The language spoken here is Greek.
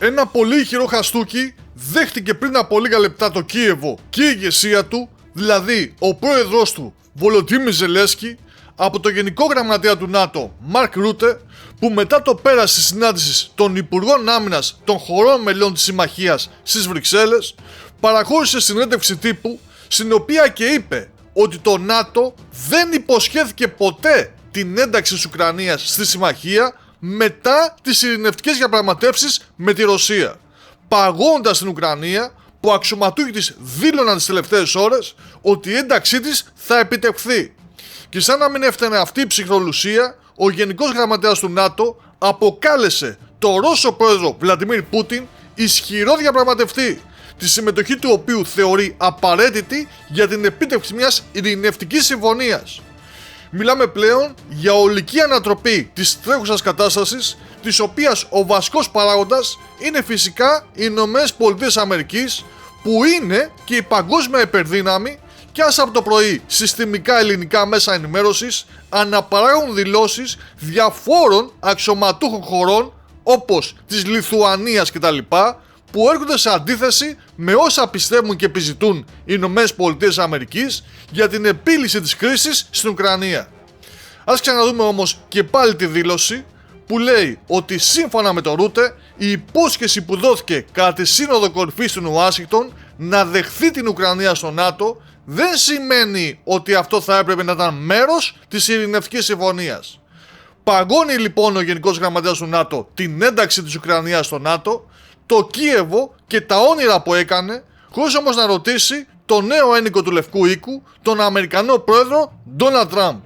Ένα πολύ ηχηρό χαστούκι δέχτηκε πριν από λίγα λεπτά το Κίεβο και η ηγεσία του, δηλαδή ο πρόεδρος του Βολοντίμιρ Ζελένσκι, από το Γενικό Γραμματέα του ΝΑΤΟ Μαρκ Ρούτε, που μετά το πέρας της συνάντησης των Υπουργών Άμυνας των χωρών μελών της Συμμαχίας στις Βρυξέλλες, παραχώρησε συνέντευξη τύπου, στην οποία και είπε ότι το ΝΑΤΟ δεν υποσχέθηκε ποτέ την ένταξη της Ουκρανίας στη Συμμαχία μετά τις ειρηνευτικές διαπραγματεύσεις με τη Ρωσία, παγώνοντας την Ουκρανία, που αξιωματούχοι της δήλωναν τις τελευταίες ώρες ότι η ένταξή της θα επιτευχθεί. Και σαν να μην έφτανε αυτή η ψυχρολουσία, ο Γενικός Γραμματέας του ΝΑΤΟ αποκάλεσε το Ρώσο πρόεδρο Βλαντιμίρ Πούτιν ισχυρό διαπραγματευτή, τη συμμετοχή του οποίου θεωρεί απαραίτητη για την επίτευξη μιας ειρηνευτικής συμφωνίας. Μιλάμε πλέον για ολική ανατροπή της τρέχουσας κατάστασης, της οποίας ο βασικός παράγοντας είναι φυσικά οι ΗΠΑ, που είναι και η παγκόσμια υπερδύναμη, και ας από το πρωί συστημικά ελληνικά μέσα ενημέρωσης αναπαράγουν δηλώσεις διαφόρων αξιωματούχων χωρών όπως της Λιθουανίας κτλ, που έρχονται σε αντίθεση με όσα πιστεύουν και επιζητούν οι ΗΠΑ για την επίλυση της κρίσης στην Ουκρανία. Ας ξαναδούμε όμως και πάλι τη δήλωση που λέει ότι σύμφωνα με το Ρούτε, η υπόσχεση που δόθηκε κατά τη Σύνοδο Κορυφής στην Ουάσιγκτον να δεχθεί την Ουκρανία στο ΝΑΤΟ δεν σημαίνει ότι αυτό θα έπρεπε να ήταν μέρος της ειρηνευτικής συμφωνίας. Παγώνει λοιπόν ο Γενικός Γραμματέας του ΝΑΤΟ την ένταξη της Ουκρανίας στο ΝΑΤΟ, το Κίεβο και τα όνειρα που έκανε, χωρίς όμως να ρωτήσει τον νέο ένικο του Λευκού Οίκου, τον Αμερικανό πρόεδρο Ντόναλντ Τραμπ.